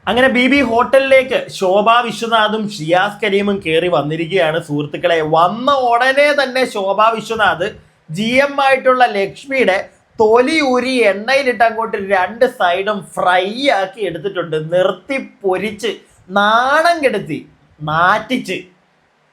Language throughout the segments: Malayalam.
അങ്ങനെ ബി ഹോട്ടലിലേക്ക് ശോഭാ വിശ്വനാഥും ഷിയാസ് കരീമും കയറി വന്നിരിക്കുകയാണ് സുഹൃത്തുക്കളെ. വന്ന ഉടനെ തന്നെ ശോഭാ വിശ്വനാഥ് GM ആയിട്ടുള്ള ലക്ഷ്മിയുടെ തൊലി ഊരി എണ്ണയിലിട്ട് അങ്ങോട്ട് രണ്ട് സൈഡും ഫ്രൈ ആക്കി എടുത്തിട്ടുണ്ട്. നിർത്തി പൊരിച്ച് നാണം കെടുത്തി നാറ്റിച്ച്.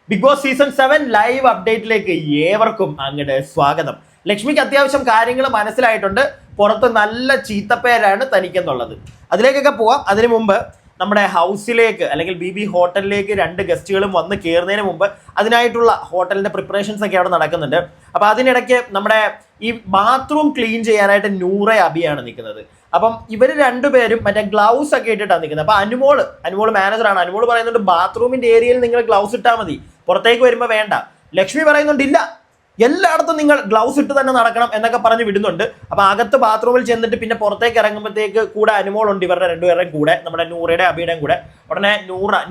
ബിഗ് ബോസ് സീസൺ 7 ലൈവ് അപ്ഡേറ്റിലേക്ക് ഏവർക്കും അങ്ങോട്ട് സ്വാഗതം. ലക്ഷ്മിക്ക് അത്യാവശ്യം കാര്യങ്ങൾ മനസ്സിലായിട്ടുണ്ട്. പുറത്ത് നല്ല ചീത്തപ്പേരാണ് തനിക്കെന്നുള്ളത്. അതിലേക്കൊക്കെ പോവാം. അതിനു മുമ്പ് നമ്മുടെ ഹൗസിലേക്ക് അല്ലെങ്കിൽ ബി ഹോട്ടലിലേക്ക് 2 ഗസ്റ്റുകളും വന്ന് കയറുന്നതിന് മുമ്പ് അതിനായിട്ടുള്ള ഹോട്ടലിന്റെ പ്രിപ്പറേഷൻസ് ഒക്കെ അവിടെ നടക്കുന്നുണ്ട്. അപ്പോൾ അതിനിടയ്ക്ക് നമ്മുടെ ഈ ബാത്റൂം ക്ലീൻ ചെയ്യാനായിട്ട് നൂറ അബിയാണ് നിൽക്കുന്നത്. അപ്പം ഇവർ രണ്ടുപേരും മറ്റേ ഗ്ലൗസ് ഒക്കെ ഇട്ടിട്ടാണ് നിൽക്കുന്നത്. അപ്പോൾ അനുമോള് മാനേജറാണ്. അനുമോള് പറയുന്നുണ്ട് ബാത്റൂമിന്റെ ഏരിയയിൽ നിങ്ങൾ ഗ്ലൗസ് ഇട്ടാൽ മതി, പുറത്തേക്ക് വരുമ്പോൾ വേണ്ട. ലക്ഷ്മി പറയുന്നുണ്ട് ഇല്ല, എല്ലായിടത്തും നിങ്ങൾ ഗ്ലൗസ് ഇട്ട് തന്നെ നടക്കണം എന്നൊക്കെ പറഞ്ഞ് വിടുന്നുണ്ട്. അപ്പൊ അകത്ത് ബാത്റൂമിൽ ചെന്നിട്ട് പിന്നെ പുറത്തേക്ക് ഇറങ്ങുമ്പോഴത്തേക്ക് കൂടെ അനുമോളുണ്ട്, ഇവരുടെ രണ്ടുപേരുടെയും കൂടെ, നമ്മുടെ നൂറയുടെ അബിയുടെയും കൂടെ. ഉടനെ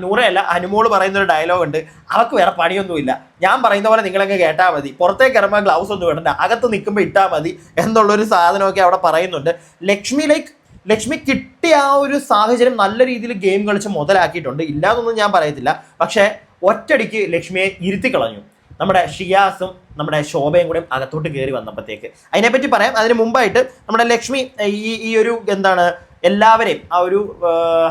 നൂറയല്ല അനുമോള് പറയുന്ന ഒരു ഡയലോഗ് ഉണ്ട്, അവർക്ക് വേറെ പണിയൊന്നുമില്ല, ഞാൻ പറയുന്ന പോലെ നിങ്ങളൊക്കെ കേട്ടാൽ മതി, പുറത്തേക്ക് ഇറങ്ങുമ്പോൾ ഗ്ലൗസ് ഒന്നും ഇടണ്ട, അകത്ത് നിൽക്കുമ്പോൾ ഇട്ടാൽ മതി എന്നുള്ളൊരു സാധനമൊക്കെ അവിടെ പറയുന്നുണ്ട്. ലക്ഷ്മി കിട്ടിയ ആ ഒരു സാഹചര്യം നല്ല രീതിയിൽ ഗെയിം കളിച്ച് മുതലാക്കിയിട്ടുണ്ട്, ഇല്ലാതൊന്നും ഞാൻ പറയത്തില്ല. പക്ഷേ ഒറ്റടിക്ക് ലക്ഷ്മിയെ ഇരുത്തി കളഞ്ഞു. നമ്മുടെ ഷിയാസും നമ്മുടെ ശോഭയും കൂടെ അകത്തോട്ട് കയറി വന്നപ്പോഴത്തേക്ക് അതിനെപ്പറ്റി പറയാം. അതിന് മുമ്പായിട്ട് നമ്മുടെ ലക്ഷ്മി ഈ ഒരു എല്ലാവരെയും ആ ഒരു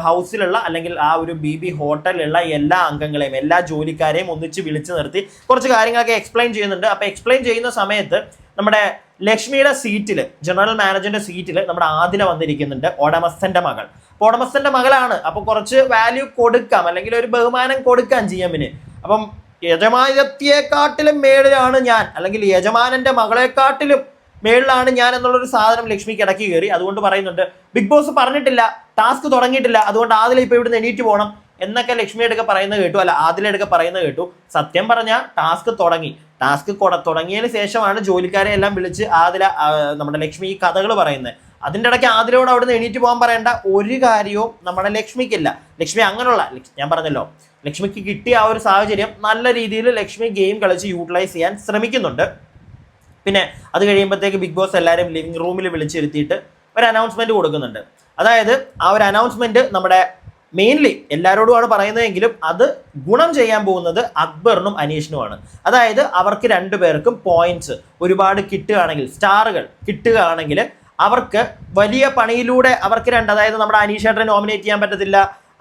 ഹൗസിലുള്ള അല്ലെങ്കിൽ ആ ഒരു ബി ഹോട്ടലിലുള്ള എല്ലാ അംഗങ്ങളെയും എല്ലാ ജോലിക്കാരെയും ഒന്നിച്ച് വിളിച്ചു നിർത്തി കുറച്ച് കാര്യങ്ങളൊക്കെ എക്സ്പ്ലെയിൻ ചെയ്യുന്നുണ്ട്. അപ്പോൾ എക്സ്പ്ലെയിൻ ചെയ്യുന്ന സമയത്ത് നമ്മുടെ ലക്ഷ്മിയുടെ സീറ്റിൽ, ജനറൽ മാനേജറിന്റെ സീറ്റിൽ നമ്മുടെ ആദില വന്നിരിക്കുന്നുണ്ട്, ഉടമസ്ഥന്റെ മകൾ. അപ്പോൾ ഉടമസ്ഥന്റെ മകളാണ്, അപ്പോൾ കുറച്ച് വാല്യൂ കൊടുക്കാം അല്ലെങ്കിൽ ഒരു ബഹുമാനം കൊടുക്കാം GM-ന്. അപ്പം യജമാനത്തെക്കാട്ടിലും മേളിലാണ് ഞാൻ, അല്ലെങ്കിൽ യജമാനന്റെ മകളെക്കാട്ടിലും മേളിലാണ് ഞാൻ എന്നുള്ളൊരു സാധനം ലക്ഷ്മിക്ക് ഇടയ്ക്ക് കയറി. അതുകൊണ്ട് പറയുന്നുണ്ട് ബിഗ് ബോസ് പറഞ്ഞിട്ടില്ല, ടാസ്ക് തുടങ്ങിയിട്ടില്ല, അതുകൊണ്ട് ആദില ഇപ്പോൾ ഇവിടുന്ന് എണീറ്റ് പോകണം എന്നൊക്കെ ലക്ഷ്മിയെടുക്കെ പറയുന്നത് കേട്ടു, അല്ല ആദിലെടുക്കെ പറയുന്നത് കേട്ടു. സത്യം പറഞ്ഞാൽ ടാസ്ക് തുടങ്ങിയതിന് ശേഷമാണ് ജോലിക്കാരെ എല്ലാം വിളിച്ച് ആദില നമ്മുടെ ലക്ഷ്മി ഈ കഥകൾ പറയുന്നത്. അതിൻ്റെ ഇടയ്ക്ക് ആദിലോട് അവിടുന്ന് എണീറ്റ് പോകാൻ പറയേണ്ട ഒരു കാര്യവും നമ്മുടെ ലക്ഷ്മിക്കില്ല. ലക്ഷ്മി അങ്ങനെയുള്ള, ഞാൻ പറഞ്ഞല്ലോ, ലക്ഷ്മിക്ക് കിട്ടിയ ആ ഒരു സാഹചര്യം നല്ല രീതിയിൽ ലക്ഷ്മി ഗെയിം കളിച്ച് യൂട്ടിലൈസ് ചെയ്യാൻ ശ്രമിക്കുന്നുണ്ട്. പിന്നെ അത് കഴിയുമ്പോഴത്തേക്ക് ബിഗ് ബോസ് എല്ലാവരും ലിവിംഗ് റൂമിൽ വിളിച്ചിരുത്തിയിട്ട് ഒരു അനൗൺസ്മെന്റ് കൊടുക്കുന്നുണ്ട്. അതായത് ആ ഒരു അനൗൺസ്മെന്റ് നമ്മുടെ മെയിൻലി എല്ലാവരോടുമാണ് പറയുന്നതെങ്കിലും അത് ഗുണം ചെയ്യാൻ പോകുന്നത് അക്ബറിനും അനീഷിനുമാണ്. അതായത് അവർക്ക് രണ്ടുപേർക്കും പോയിന്റ്സ് ഒരുപാട് കിട്ടുകയാണെങ്കിൽ, സ്റ്റാറുകൾ കിട്ടുകയാണെങ്കിൽ അവർക്ക് വലിയ പണിയിലൂടെ അവർക്ക് അതായത് നമ്മുടെ അനീഷേട്ടനെ നോമിനേറ്റ് ചെയ്യാൻ പറ്റത്തില്ല,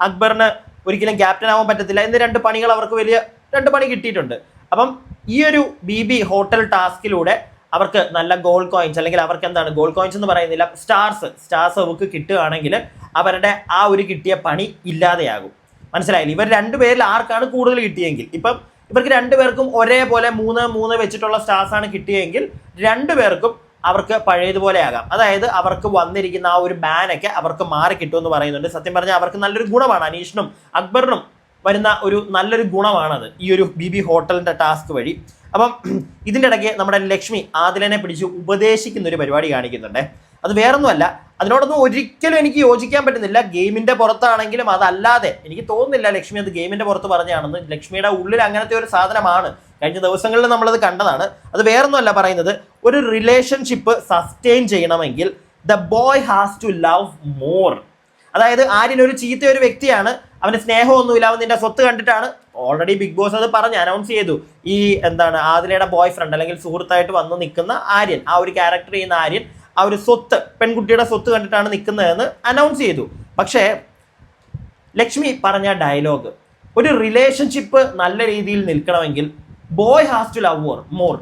അക്ബറിന് ഒരിക്കലും ക്യാപ്റ്റൻ ആവാൻ പറ്റത്തില്ല എന്ന് 2 പണികൾ അവർക്ക് വലിയ 2 പണി കിട്ടിയിട്ടുണ്ട്. അപ്പം ഈ ഒരു ബി ഹോട്ടൽ ടാസ്കിലൂടെ അവർക്ക് നല്ല ഗോൾഡ് കോയിൻസ്, അല്ലെങ്കിൽ അവർക്ക് എന്താണ് ഗോൾഡ് കോയിൻസ് എന്ന് പറയുന്നില്ല, സ്റ്റാർസ് അവർക്ക് കിട്ടുകയാണെങ്കിൽ അവരുടെ ആ ഒരു കിട്ടിയ പണി ഇല്ലാതെയാകും. മനസ്സിലായില്ല? ഇവർ 2 പേരിൽ ആർക്കാണ് കൂടുതൽ കിട്ടിയെങ്കിൽ, ഇപ്പം ഇവർക്ക് 2 പേർക്കും ഒരേപോലെ 3 വെച്ചിട്ടുള്ള സ്റ്റാർസാണ് കിട്ടിയെങ്കിൽ 2 പേർക്കും അവർക്ക് പഴയതുപോലെ ആകാം. അതായത് അവർക്ക് വന്നിരിക്കുന്ന ആ ഒരു ബാനൊക്കെ അവർക്ക് മാറി കിട്ടുമെന്ന് പറയുന്നുണ്ട്. സത്യം പറഞ്ഞാൽ അവർക്ക് നല്ലൊരു ഗുണമാണ്, അനീഷിനും അക്ബറിനും വരുന്ന ഒരു നല്ലൊരു ഗുണമാണത് ഈ ഒരു ബി ഹോട്ടലിന്റെ ടാസ്ക് വഴി. അപ്പം ഇതിൻ്റെ ഇടയ്ക്ക് നമ്മുടെ ലക്ഷ്മി ആദിലനെ പിടിച്ച് ഉപദേശിക്കുന്ന ഒരു പരിപാടി കാണിക്കുന്നുണ്ട്. അത് വേറൊന്നുമല്ല, അതിനോടൊന്നും ഒരിക്കലും എനിക്ക് യോജിക്കാൻ പറ്റുന്നില്ല. ഗെയിമിന്റെ പുറത്താണെങ്കിലും അതല്ലാതെ എനിക്ക് തോന്നുന്നില്ല ലക്ഷ്മി അത് ഗെയിമിന്റെ പുറത്ത് പറഞ്ഞാണെന്ന്. ലക്ഷ്മിയുടെ ഉള്ളിൽ അങ്ങനത്തെ ഒരു സാധനമാണ്. കഴിഞ്ഞ ദിവസങ്ങളിൽ നമ്മളത് കണ്ടതാണ്. അത് വേറൊന്നുമല്ല പറയുന്നത്, ഒരു റിലേഷൻഷിപ്പ് സസ്റ്റെയിൻ ചെയ്യണമെങ്കിൽ the boy has to love more. അതായത് ആര്യൻ ഒരു ചീത്ത ഒരു വ്യക്തിയാണ്, അവന് സ്നേഹമൊന്നുമില്ല, അവൻ നിന്റെ സ്വത്ത് കണ്ടിട്ടാണ്. ഓൾറെഡി ബിഗ് ബോസ് അത് പറഞ്ഞ് അനൗൺസ് ചെയ്തു. ഈ ആദിലയുടെ ബോയ് ഫ്രണ്ട് അല്ലെങ്കിൽ സുഹൃത്തായിട്ട് വന്ന് നിൽക്കുന്ന ആര്യൻ, ആ ഒരു ക്യാരക്ടർ ചെയ്യുന്ന ആര്യൻ ആ ഒരു സ്വത്ത്, പെൺകുട്ടിയുടെ സ്വത്ത് കണ്ടിട്ടാണ് നിൽക്കുന്നതെന്ന് അനൗൺസ് ചെയ്തു. പക്ഷേ ലക്ഷ്മി പറഞ്ഞ ഡയലോഗ്, ഒരു റിലേഷൻഷിപ്പ് നല്ല രീതിയിൽ നിൽക്കണമെങ്കിൽ boy has to love more,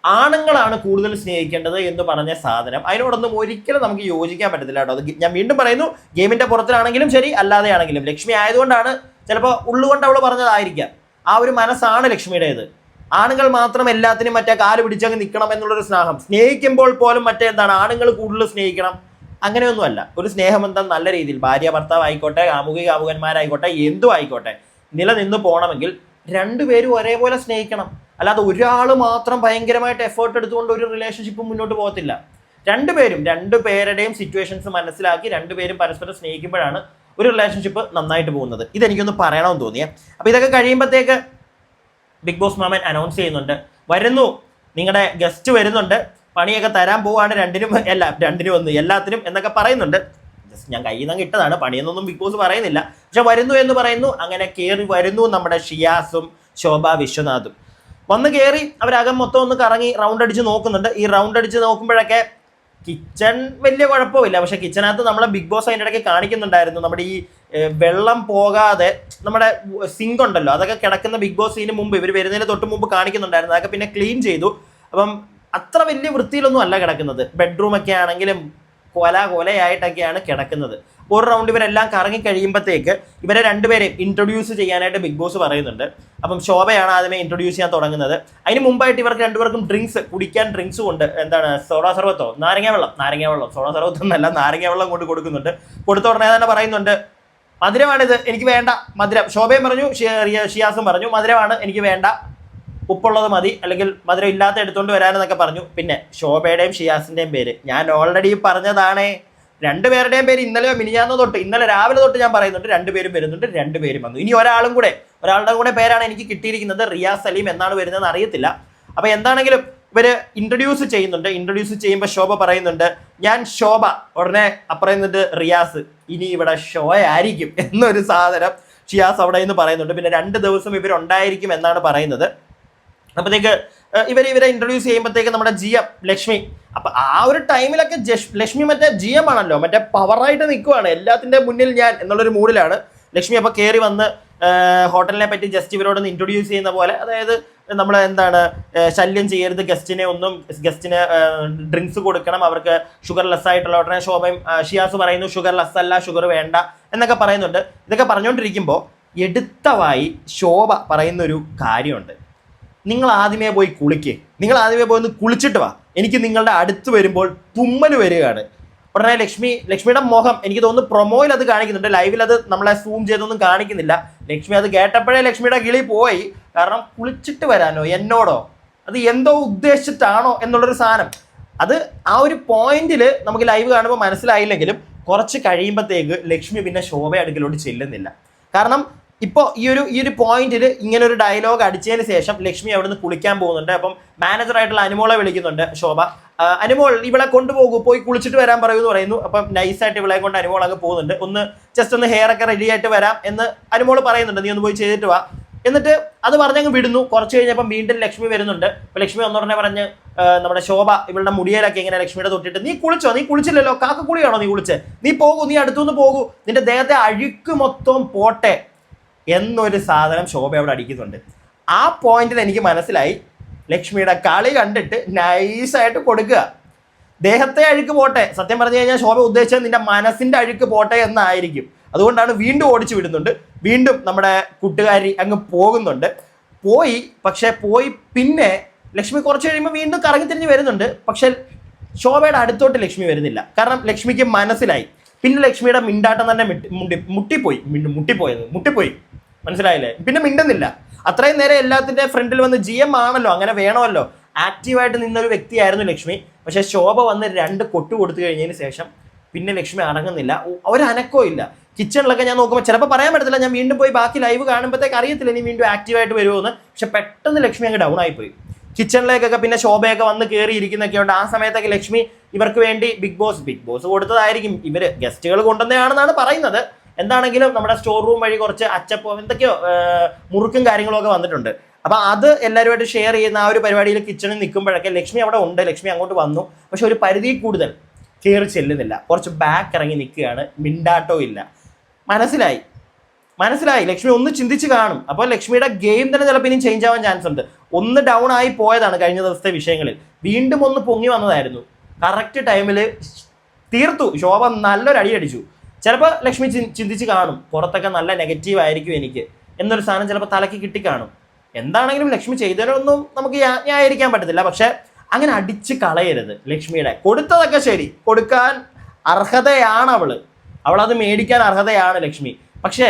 ആണുങ്ങളാണ് കൂടുതൽ സ്നേഹിക്കേണ്ടത് എന്ന് പറഞ്ഞ സാധനം, അതിനോടൊന്നും ഒരിക്കലും നമുക്ക് യോജിക്കാൻ പറ്റത്തില്ല കേട്ടോ. അത് ഞാൻ വീണ്ടും പറയുന്നു, ഗെയിമിന്റെ പുറത്തിലാണെങ്കിലും ശരി അല്ലാതെയാണെങ്കിലും ലക്ഷ്മി ആയതുകൊണ്ടാണ്, ചിലപ്പോൾ ഉള്ളുകൊണ്ട് അവൾ പറഞ്ഞതായിരിക്കാം, ആ ഒരു മനസ്സാണ് ലക്ഷ്മിയുടേത്. ആണുങ്ങൾ മാത്രം എല്ലാത്തിനും മറ്റേ കാല് പിടിച്ചങ്ങ് നിൽക്കണം എന്നുള്ളൊരു സ്നേഹിക്കുമ്പോൾ പോലും ആണുങ്ങൾ കൂടുതൽ സ്നേഹിക്കണം, അങ്ങനെയൊന്നുമല്ല. ഒരു സ്നേഹബന്ധം നല്ല രീതിയിൽ ഭാര്യ ഭർത്താവ് ആയിക്കോട്ടെ, കാമുകന്മാരായിക്കോട്ടെ, എന്തും ആയിക്കോട്ടെ, നിലനിന്ന് പോകണമെങ്കിൽ 2 പേരും ഒരേപോലെ സ്നേഹിക്കണം. അല്ലാതെ ഒരാൾ മാത്രം ഭയങ്കരമായിട്ട് എഫേർട്ട് എടുത്തുകൊണ്ട് ഒരു റിലേഷൻഷിപ്പ് മുന്നോട്ട് പോകത്തില്ല. 2 പേരും 2 പേരുടെയും സിറ്റുവേഷൻസ് മനസ്സിലാക്കി 2 പേരും പരസ്പരം സ്നേഹിക്കുമ്പോഴാണ് ഒരു റിലേഷൻഷിപ്പ് നന്നായിട്ട് പോകുന്നത്. ഇതെനിക്കൊന്ന് പറയണമെന്ന് തോന്നിയേ. അപ്പോൾ ഇതൊക്കെ കഴിയുമ്പോഴത്തേക്ക് ബിഗ് ബോസ് മാമൻ അനൗൺസ് ചെയ്യുന്നുണ്ട്, വരുന്നു, നിങ്ങളുടെ ഗസ്റ്റ് വരുന്നുണ്ട്, പണിയൊക്കെ തരാൻ പോവാണ്, 2 എല്ലാത്തിനും എന്നൊക്കെ പറയുന്നുണ്ട്. ഞാൻ കയ്യിൽ നിന്ന് ഇട്ടതാണ്, പണിയെന്നൊന്നും ബിഗ് ബോസ് പറയുന്നില്ല, പക്ഷെ വരുന്നു എന്ന് പറയുന്നു. അങ്ങനെ കയറി വരുന്നു നമ്മുടെ ഷിയാസും ശോഭ വിശ്വനാഥും. വന്ന് കയറി അവരകം മൊത്തം ഒന്ന് കറങ്ങി റൗണ്ട് അടിച്ച് നോക്കുന്നുണ്ട്. ഈ റൗണ്ട് അടിച്ച് നോക്കുമ്പോഴൊക്കെ കിച്ചൺ വലിയ കുഴപ്പമില്ല, പക്ഷെ കിച്ചനകത്ത് നമ്മളെ ബിഗ് ബോസ് അതിൻ്റെ ഇടയ്ക്ക് കാണിക്കുന്നുണ്ടായിരുന്നു നമ്മുടെ ഈ വെള്ളം പോകാതെ നമ്മുടെ സിങ്ക് ഉണ്ടല്ലോ, അതൊക്കെ കിടക്കുന്ന ബിഗ് ബോസ് ഇതിന് മുമ്പ് ഇവർ വരുന്നതിന് തൊട്ട് മുമ്പ് കാണിക്കുന്നുണ്ടായിരുന്നു. അതൊക്കെ പിന്നെ ക്ലീൻ ചെയ്തു. അപ്പം അത്ര വലിയ വൃത്തിയിലൊന്നും അല്ല കിടക്കുന്നത്. ബെഡ്റൂമൊക്കെ ആണെങ്കിലും കൊലയായിട്ടൊക്കെയാണ് കിടക്കുന്നത്. ഒരു റൗണ്ട് ഇവരെല്ലാം കറങ്ങി കഴിയുമ്പോഴത്തേക്ക് ഇവരെ രണ്ടുപേരെയും ഇൻട്രൊഡ്യൂസ് ചെയ്യാനായിട്ട് ബിഗ് ബോസ് പറയുന്നുണ്ട്. അപ്പം ശോഭയാണ് ആദ്യമേ ഇൻട്രൊഡ്യൂസ് ചെയ്യാൻ തുടങ്ങുന്നത്. അതിന് മുമ്പായിട്ട് ഇവർക്ക് രണ്ടുപേർക്കും കുടിക്കാൻ ഡ്രിങ്ക്സും ഉണ്ട്. എന്താണ്, സോഡാ സർവത്തോ നാരങ്ങ വെള്ളം, സോഡാ സർവത്തൊന്നല്ല, നാരങ്ങ വെള്ളം കൊണ്ട് കൊടുക്കുന്നുണ്ട്. കൊടുത്ത ഉടനെ തന്നെ പറയുന്നുണ്ട്, മധുരമാണിത്, എനിക്ക് വേണ്ട മധുരം. ശോഭയും പറഞ്ഞു, ഷിയാസും പറഞ്ഞു മധുരമാണ് എനിക്ക് വേണ്ട, ഉപ്പുള്ളത് മതി, അല്ലെങ്കിൽ മധുരം ഇല്ലാത്ത എടുത്തുകൊണ്ട് വരാനെന്നൊക്കെ പറഞ്ഞു. പിന്നെ ശോഭയുടെയും ഷിയാസിൻ്റെയും പേര് ഞാൻ ഓൾറെഡി പറഞ്ഞതാണേ. രണ്ടുപേരുടെയും പേര് ഇന്നലെ രാവിലെ തൊട്ട് ഞാൻ പറയുന്നുണ്ട്. രണ്ടുപേരും വരുന്നുണ്ട്, രണ്ടുപേരും വന്നു. ഇനി ഒരാളുടെ കൂടെ പേരാണ് എനിക്ക് കിട്ടിയിരിക്കുന്നത്. റിയാസ് സലീം എന്നാണ് വരുന്നതെന്ന് അറിയത്തില്ല. അപ്പോൾ എന്താണെങ്കിലും ഇവര് ഇൻട്രൊഡ്യൂസ് ചെയ്യുന്നുണ്ട്. ഇൻട്രൊഡ്യൂസ് ചെയ്യുമ്പോൾ ശോഭ പറയുന്നുണ്ട്, ഞാൻ ശോഭ. ഉടനെ പറയുന്നുണ്ട് റിയാസ്, ഇനി ഇവിടെ ഷോ ആയിരിക്കും എന്നൊരു സാധനം ഷിയാസ് അവിടെ നിന്ന് പറയുന്നുണ്ട്. പിന്നെ 2 ദിവസം ഇവരുണ്ടായിരിക്കും എന്നാണ് പറയുന്നത്. അപ്പോഴത്തേക്ക് ഇവരെ ഇൻട്രൊഡ്യൂസ് ചെയ്യുമ്പോഴത്തേക്ക് നമ്മുടെ GM ലക്ഷ്മി, അപ്പം ആ ഒരു ടൈമിലൊക്കെ ലക്ഷ്മി മറ്റേ GM ആണല്ലോ, മറ്റേ പവറായിട്ട് നിൽക്കുവാണ്, എല്ലാത്തിൻ്റെ മുന്നിൽ ഞാൻ എന്നുള്ളൊരു മൂഡിലാണ് ലക്ഷ്മി. അപ്പോൾ കയറി വന്ന് ഹോട്ടലിനെ പറ്റി ജസ്റ്റ് ഇവരോടൊന്ന് ഇൻട്രൊഡ്യൂസ് ചെയ്യുന്ന പോലെ, അതായത് നമ്മൾ എന്താണ് ശല്യം ചെയ്യരുത് ഗസ്റ്റിന് ഡ്രിങ്ക്സ് കൊടുക്കണം, അവർക്ക് ഷുഗർ ലെസ് ആയിട്ടുള്ള. ഉടനെ ശോഭയും ഷിയാസ് പറയുന്നു ഷുഗർ ലെസ് അല്ല, ഷുഗർ വേണ്ട എന്നൊക്കെ പറയുന്നുണ്ട്. ഇതൊക്കെ പറഞ്ഞുകൊണ്ടിരിക്കുമ്പോൾ എടുത്തവായി ശോഭ പറയുന്നൊരു കാര്യമുണ്ട്, നിങ്ങൾ ആദ്യമേ പോയി നിങ്ങൾ ആദ്യമേ പോയി ഒന്ന് കുളിച്ചിട്ട് വാ, എനിക്ക് നിങ്ങളുടെ അടുത്ത് വരുമ്പോൾ തുമ്മൽ വരികയാണ്. ഉടനെ ലക്ഷ്മിയുടെ മുഖം, എനിക്ക് തോന്നുന്നു പ്രൊമോയിൽ അത് കാണിക്കുന്നുണ്ട്, ലൈവിൽ അത് നമ്മളെ സൂം ചെയ്തൊന്നും കാണിക്കുന്നില്ല. ലക്ഷ്മി അത് കേട്ടപ്പോഴേ ലക്ഷ്മിയുടെ കിളി പോയി. കാരണം കുളിച്ചിട്ട് വരാനോ എന്നോടോ, അത് എന്തോ ഉദ്ദേശിച്ചിട്ടാണോ എന്നുള്ളൊരു സാധനം. അത് ആ ഒരു പോയിന്റിൽ നമുക്ക് ലൈവ് കാണുമ്പോൾ മനസ്സിലായില്ലെങ്കിലും കുറച്ച് കഴിയുമ്പോഴത്തേക്ക് ലക്ഷ്മി പിന്നെ ശോഭ അടുക്കലോട്ട് ചെല്ലുന്നില്ല. കാരണം ഇപ്പോൾ ഈ ഒരു പോയിന്റിൽ ഇങ്ങനെ ഒരു ഡയലോഗ് അടിച്ചതിന് ശേഷം ലക്ഷ്മി അവിടെ നിന്ന് കുളിക്കാൻ പോകുന്നുണ്ട്. അപ്പം മാനേജറായിട്ടുള്ള അനുമോളെ വിളിക്കുന്നുണ്ട് ശോഭ. അനുമോൾ ഇവളെ കൊണ്ടുപോകൂ, പോയി കുളിച്ചിട്ട് വരാൻ പറയുമെന്ന് പറയുന്നു. അപ്പം നൈസായിട്ട് ഇവളെ കൊണ്ട് അനുമോൾ അങ്ങ് പോകുന്നുണ്ട്. ഒന്ന് ഹെയർ ഒക്കെ റെഡി ആയിട്ട് വരാം എന്ന് അനുമോൾ പറയുന്നുണ്ട്, നീ ഒന്ന് പോയി ചെയ്തിട്ട് വാ. എന്നിട്ട് അത് പറഞ്ഞങ്ങ് വിടുന്നു. കുറച്ച് കഴിഞ്ഞപ്പം വീണ്ടും ലക്ഷ്മി വരുന്നുണ്ട്. അപ്പോൾ ലക്ഷ്മി ഒന്നുടനെ പറഞ്ഞ് നമ്മുടെ ശോഭ ഇവളുടെ മുടിയിലൊക്കെ ഇങ്ങനെ ലക്ഷ്മിയുടെ തൊട്ടിട്ട്, നീ കുളിച്ചോ, നീ കുളിച്ചില്ലല്ലോ, കാക്കക്കുളിയാണോ നീ കുളിച്ചേ, നീ പോകൂ, നീ അടുത്തുനിന്ന് പോകൂ, നിന്റെ ദേഹത്തെ അഴുക്ക് മൊത്തം പോട്ടെ എന്നൊരു സാധനം ശോഭ അവിടെ അടിക്കുന്നുണ്ട്. ആ പോയിന്റിൽ എനിക്ക് മനസ്സിലായി ലക്ഷ്മിയുടെ കളി കണ്ടിട്ട് നൈസായിട്ട് കൊടുക്കുക. ദേഹത്തെ അഴുക്ക് പോട്ടെ, സത്യം പറഞ്ഞു കഴിഞ്ഞാൽ ശോഭ ഉദ്ദേശിച്ചത് നിന്റെ മനസ്സിന്റെ അഴുക്ക് പോട്ടെ എന്നായിരിക്കും. അതുകൊണ്ടാണ് വീണ്ടും ഓടിച്ചു വിടുന്നുണ്ട്. വീണ്ടും നമ്മുടെ കൂട്ടുകാരി അങ്ങ് പോകുന്നുണ്ട്. പക്ഷെ പോയി പിന്നെ ലക്ഷ്മി കുറച്ച് കഴിയുമ്പോൾ വീണ്ടും കറങ്ങി തിരിഞ്ഞ് വരുന്നുണ്ട്. പക്ഷെ ശോഭയുടെ അടുത്തോട്ട് ലക്ഷ്മി വരുന്നില്ല. കാരണം ലക്ഷ്മിക്ക് മനസ്സിലായി. പിന്നെ ലക്ഷ്മിയുടെ മിണ്ടാട്ടം തന്നെ മുട്ടിപ്പോയി, മനസ്സിലായില്ലേ? പിന്നെ മിണ്ടുന്നില്ല. അത്രയും നേരം എല്ലാത്തിൻ്റെ ഫ്രണ്ടിൽ വന്ന് GM ആണല്ലോ, അങ്ങനെ വേണമല്ലോ, ആക്റ്റീവായിട്ട് നിന്നൊരു വ്യക്തിയായിരുന്നു ലക്ഷ്മി. പക്ഷെ ശോഭ വന്ന് 2 കൊട്ട് കൊടുത്തു കഴിഞ്ഞതിന് ശേഷം പിന്നെ ലക്ഷ്മി അടങ്ങുന്നില്ല, ഒരനക്കോ ഇല്ല. കിച്ചണിലൊക്കെ ഞാൻ നോക്കുമ്പോൾ ചിലപ്പോൾ പറയാൻ പറ്റത്തില്ല, ഞാൻ വീണ്ടും പോയി ബാക്കി ലൈവ് കാണുമ്പോഴത്തേക്ക് അറിയത്തില്ല ഇനി വീണ്ടും ആക്റ്റീവായിട്ട് വരുമോയെന്ന്. പക്ഷെ പെട്ടെന്ന് ലക്ഷ്മി അങ്ങ് ഡൗൺ ആയിപ്പോയി. കിച്ചണിലേക്കൊക്കെ പിന്നെ ശോഭയൊക്കെ വന്ന് കയറി ഇരിക്കുന്നൊക്കെ ഉണ്ട്. ആ സമയത്തൊക്കെ ലക്ഷ്മി ഇവർക്ക് വേണ്ടി ബിഗ് ബോസ് കൊടുത്തതായിരിക്കും, ഇവര് ഗസ്റ്റുകൾ കൊണ്ടുവന്നതാണെന്നാണ് പറയുന്നത്. എന്താണെങ്കിലും നമ്മുടെ സ്റ്റോർ റൂം വഴി കുറച്ച് അച്ചപ്പോ എന്തൊക്കെയോ മുറുക്കും കാര്യങ്ങളും ഒക്കെ വന്നിട്ടുണ്ട്. അപ്പം അത് എല്ലാവരുമായിട്ട് ഷെയർ ചെയ്യുന്ന ആ ഒരു പരിപാടിയിൽ കിച്ചണിൽ നിൽക്കുമ്പോഴൊക്കെ ലക്ഷ്മി അവിടെ ഉണ്ട്. ലക്ഷ്മി അങ്ങോട്ട് വന്നു, പക്ഷെ ഒരു പരിധി കൂടുതൽ കയറി ചെല്ലുന്നില്ല. കുറച്ച് ബാക്ക് ഇറങ്ങി നിൽക്കുകയാണ്, മിണ്ടാട്ടോ ഇല്ല. മനസ്സിലായി ലക്ഷ്മി ഒന്ന് ചിന്തിച്ച് കാണും. അപ്പോൾ ലക്ഷ്മിയുടെ ഗെയിം തന്നെ ചിലപ്പോൾ ഇനിയും ചേഞ്ച് ആവാൻ ചാൻസ് ഉണ്ട്. ഒന്ന് ഡൗൺ ആയി പോയതാണ് കഴിഞ്ഞ ദിവസത്തെ വിഷയങ്ങളിൽ, വീണ്ടും ഒന്ന് പൊങ്ങി വന്നതായിരുന്നു. കറക്റ്റ് ടൈമിൽ തീർത്തു. ശോഭ നല്ലൊരു അടി അടിച്ചു. ചിലപ്പോൾ ലക്ഷ്മി ചിന്തിച്ച് കാണും, പുറത്തൊക്കെ നല്ല നെഗറ്റീവ് ആയിരിക്കും എനിക്ക് എന്നൊരു സാധനം ചിലപ്പോൾ തലയ്ക്ക് കിട്ടിക്കാണും. എന്താണെങ്കിലും ലക്ഷ്മി ചെയ്തതിനൊന്നും നമുക്ക് ന്യായീകരിക്കാൻ പറ്റത്തില്ല. പക്ഷെ അങ്ങനെ അടിച്ച് കളയരുത്. ലക്ഷ്മിയുടെ കൊടുത്തതൊക്കെ ശരി, കൊടുക്കാൻ അർഹതയാണ് അവളത് മേടിക്കാൻ അർഹതയാണ് ലക്ഷ്മി. പക്ഷേ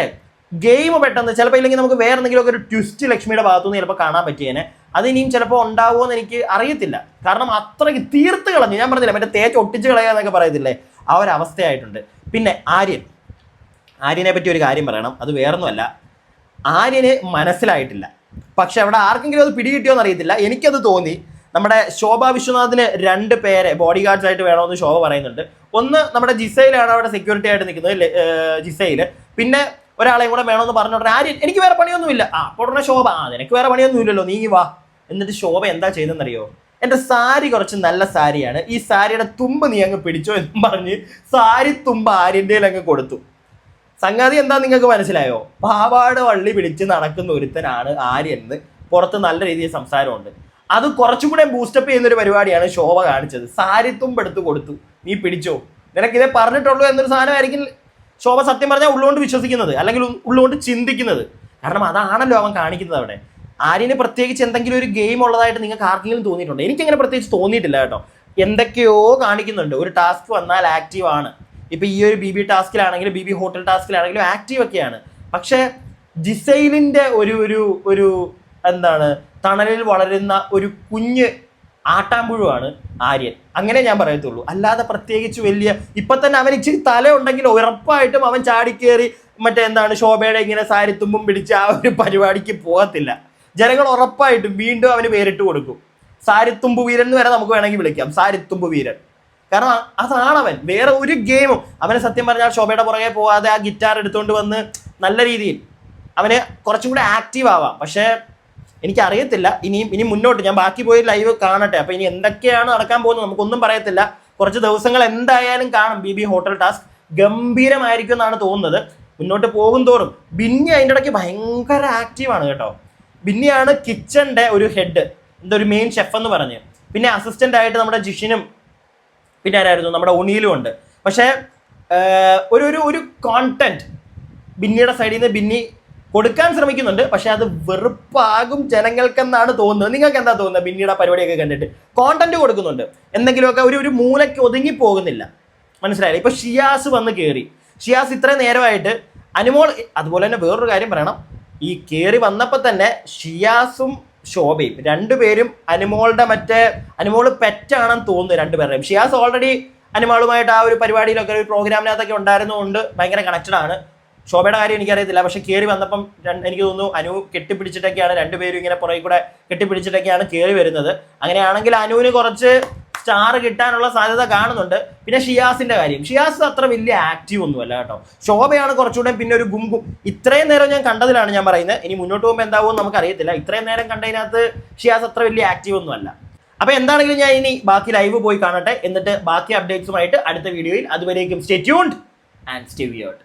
ഗെയിം പെട്ടെന്ന് ചിലപ്പോൾ ഇല്ലെങ്കിൽ നമുക്ക് വേറെ എന്തെങ്കിലുമൊക്കെ ഒരു ട്വിസ്റ്റ് ലക്ഷ്മിയുടെ ഭാഗത്തുനിന്ന് ചിലപ്പോൾ കാണാൻ പറ്റിയേനെ. അതിനിയും ചിലപ്പോൾ ഉണ്ടാവുമോ എന്ന് എനിക്ക് അറിയത്തില്ല. കാരണം അത്രയ്ക്ക് തീർത്ത് കളഞ്ഞു. ഞാൻ പറഞ്ഞില്ല, മറ്റേ തേച്ച് ഒട്ടിച്ച് കളയുക എന്നൊക്കെ പറയത്തില്ലേ, ആ ഒരു അവസ്ഥയായിട്ടുണ്ട്. പിന്നെ ആര്യനെ പറ്റി ഒരു കാര്യം പറയണം. അത് വേറൊന്നുമല്ല, ആര്യന് മനസ്സിലായിട്ടില്ല. പക്ഷെ അവിടെ ആർക്കെങ്കിലും അത് പിടികിട്ടിയോന്ന് അറിയത്തില്ല. എനിക്കത് തോന്നി. നമ്മുടെ ശോഭ വിശ്വനാഥിന് 2 പേരെ ബോഡി ഗാർഡ്സ് ആയിട്ട് വേണമെന്ന് ശോഭ പറയുന്നുണ്ട്. ഒന്ന് നമ്മുടെ ജിസയിലാണ് അവിടെ സെക്യൂരിറ്റി ആയിട്ട് നിൽക്കുന്നത്, ജിസയിൽ. പിന്നെ ഒരാളെയും കൂടെ വേണമെന്ന് പറഞ്ഞോട്ടെ ആര്യൻ എനിക്ക് വേറെ പണിയൊന്നുമില്ല. അപ്പോൾ ഉടനെ ശോഭ നിനക്ക് വേറെ പണിയൊന്നുമില്ലല്ലോ നീ വാ. എന്നിട്ട് ശോഭ എന്താ ചെയ്യുന്നതെന്നറിയോ? എൻ്റെ സാരി കുറച്ച് നല്ല സാരിയാണ്, ഈ സാരിയുടെ തുമ്പ് നീ അങ്ങ് പിടിച്ചോ എന്നും പറഞ്ഞ് സാരി തുമ്പ് ആര്യൻ്റെ അങ്ങ് കൊടുത്തു. സംഗതി എന്താ നിങ്ങൾക്ക് മനസ്സിലായോ? പാവാട വള്ളി പിടിച്ച് നടക്കുന്ന ഒരുത്തനാണ് ആര്യൻ എന്ന് പുറത്ത് നല്ല രീതിയിൽ സംസാരമുണ്ട്. അത് കുറച്ചും കൂടെ ബൂസ്റ്റപ്പ് ചെയ്യുന്നൊരു പരിപാടിയാണ് ശോഭ കാണിച്ചത്. സാരി തുമ്പ് എടുത്ത് കൊടുത്തു, നീ പിടിച്ചോ, നിനക്കിതേ പറഞ്ഞിട്ടുള്ളൂ എന്നൊരു സാധനമായിരിക്കും ശോഭ സത്യം പറഞ്ഞാൽ ഉള്ളുകൊണ്ട് വിശ്വസിക്കുന്നത്, അല്ലെങ്കിൽ ഉള്ളുകൊണ്ട് ചിന്തിക്കുന്നത്. കാരണം അതാണല്ലോ അവൻ കാണിക്കുന്നത് അവിടെ. ആര്യന് പ്രത്യേകിച്ച് എന്തെങ്കിലും ഒരു ഗെയിം ഉള്ളതായിട്ട് നിങ്ങൾക്ക് ആർക്കെങ്കിലും തോന്നിയിട്ടുണ്ടോ? എനിക്കങ്ങനെ പ്രത്യേകിച്ച് തോന്നിയിട്ടില്ല കേട്ടോ. എന്തൊക്കെയോ കാണിക്കുന്നുണ്ട്. ഒരു ടാസ്ക് വന്നാൽ ആക്റ്റീവ് ആണ്. ഇപ്പം ഈ ഒരു BB ടാസ്കിലാണെങ്കിലും BB ഹോട്ടൽ ടാസ്കിലാണെങ്കിലും ആക്റ്റീവ് ഒക്കെയാണ്. പക്ഷേ ജിസൈലിൻ്റെ ഒരു എന്താണ് തണലിൽ വളരുന്ന ഒരു കുഞ്ഞ് ആട്ടാമ്പുഴുവാണ് ആര്യൻ, അങ്ങനെ ഞാൻ പറയത്തുള്ളൂ. അല്ലാതെ പ്രത്യേകിച്ച് വലിയ ഇപ്പം തന്നെ അവൻ ഇച്ചിരി തല ഉണ്ടെങ്കിൽ ഉറപ്പായിട്ടും അവൻ ചാടിക്കേറി എന്താണ് ശോഭയുടെ ഇങ്ങനെ സാരിത്തുമ്പും പിടിച്ച് ആ ഒരു പരിപാടിക്ക് പോകത്തില്ല. ജനങ്ങൾ ഉറപ്പായിട്ടും വീണ്ടും അവന് പേരിട്ട് കൊടുക്കും. സാരിത്തുമ്പ് വീരൻ എന്ന് വരെ നമുക്ക് വേണമെങ്കിൽ വിളിക്കാം, സാരിത്തുമ്പ് വീരൻ. കാരണം അതാണവൻ. വേറെ ഒരു ഗെയിമും അവനെ സത്യം പറഞ്ഞാൽ ശോഭയുടെ പുറകെ പോവാതെ ആ ഗിറ്റാർ എടുത്തുകൊണ്ട് വന്ന് നല്ല രീതിയിൽ അവന് കുറച്ചും കൂടെ ആക്റ്റീവ് ആവാം. പക്ഷേ എനിക്കറിയത്തില്ല ഇനി മുന്നോട്ട് ഞാൻ ബാക്കി പോയി ലൈവ് കാണട്ടെ. അപ്പോൾ ഇനി എന്തൊക്കെയാണ് നടക്കാൻ പോകുന്നത് നമുക്കൊന്നും പറയത്തില്ല. കുറച്ച് ദിവസങ്ങൾ എന്തായാലും കാണും. BB ഹോട്ടൽ ടാസ്ക് ഗംഭീരമായിരിക്കും എന്നാണ് തോന്നുന്നത്. മുന്നോട്ട് പോകും തോറും ബിന്നി അതിൻ്റെ ഇടയ്ക്ക് ഭയങ്കര ആക്റ്റീവാണ് കേട്ടോ. ബിന്നിയാണ് കിച്ചൻ്റെ ഒരു ഹെഡ്, ഒരു മെയിൻ ഷെഫ് എന്ന് പറഞ്ഞ്. പിന്നെ അസിസ്റ്റൻ്റ് ആയിട്ട് നമ്മുടെ ജിഷിനും പിന്നെ ആരായിരുന്നു നമ്മുടെ ഒണിയിലും ഉണ്ട്. പക്ഷേ ഒരു കോണ്ടന്റ് ബിന്നിയുടെ സൈഡിൽ നിന്ന് ബിന്നി കൊടുക്കാൻ ശ്രമിക്കുന്നുണ്ട്. പക്ഷെ അത് വെറുപ്പാകും ജനങ്ങൾക്കെന്നാണ് തോന്നുന്നത്. നിങ്ങൾക്ക് എന്താ തോന്നുന്നത്? ബിന്നിയുടെ പരിപാടിയൊക്കെ കണ്ടിട്ട് കോണ്ടന്റ് കൊടുക്കുന്നുണ്ട്, എന്തെങ്കിലുമൊക്കെ ഒരു മൂലയ്ക്ക് ഒതുങ്ങി പോകുന്നില്ല. മനസ്സിലായില്ല? ഇപ്പൊ ഷിയാസ് വന്ന് കയറി. ഷിയാസ് ഇത്രയും നേരമായിട്ട് അനുമോൾ, അതുപോലെ തന്നെ വേറൊരു കാര്യം പറയണം, ഈ കയറി വന്നപ്പോൾ തന്നെ ഷിയാസും ശോഭയും 2 പേരും അനുമോളുടെ അനുമോള് പെറ്റാണെന്ന് തോന്നുന്നു 2 പേരുടെയും. ഷിയാസ് ഓൾറെഡി അനുമോളുമായിട്ട് ആ ഒരു പരിപാടിയിലൊക്കെ ഒരു പ്രോഗ്രാമിനകത്തൊക്കെ ഉണ്ടായിരുന്നതുകൊണ്ട് ഭയങ്കര കണക്റ്റഡ് ആണ്. ശോഭയുടെ കാര്യം എനിക്കറിയത്തില്ല. പക്ഷെ കയറി വന്നപ്പം എനിക്ക് തോന്നുന്നു അനു കെട്ടിപ്പിടിച്ചിട്ടൊക്കെയാണ് 2 പേരും ഇങ്ങനെ പുറകെ കൂടെ കെട്ടിപ്പിടിച്ചിട്ടൊക്കെയാണ് കയറി വരുന്നത്. അങ്ങനെയാണെങ്കിൽ അനുവിന് കുറച്ച് സ്റ്റാർ കിട്ടാനുള്ള സാധ്യത കാണുന്നുണ്ട്. പിന്നെ ഷിയാസിന്റെ കാര്യം, ഷിയാസ് അത്ര വലിയ ആക്റ്റീവ് ഒന്നുമല്ല കേട്ടോ. ശോഭയാണ് കുറച്ചുകൂടെ പിന്നെ ഒരു ഗുംഗും. ഇത്രയും നേരം ഞാൻ കണ്ടതിലാണ് ഞാൻ പറയുന്നത്. ഇനി മുന്നോട്ട് പോകുമ്പോൾ എന്താവുമെന്ന് നമുക്കറിയത്തില്ല. ഇത്രയും നേരം കണ്ടതിനകത്ത് ഷിയാസ് അത്ര വലിയ ആക്റ്റീവ് ഒന്നുമല്ല. അപ്പോൾ എന്താണെങ്കിലും ഞാൻ ഇനി ബാക്കി ലൈവ് പോയി കാണട്ടെ, എന്നിട്ട് ബാക്കി അപ്ഡേറ്റ്സുമായിട്ട് അടുത്ത വീഡിയോയിൽ. അതുവരേക്കും stay tuned and stay weird.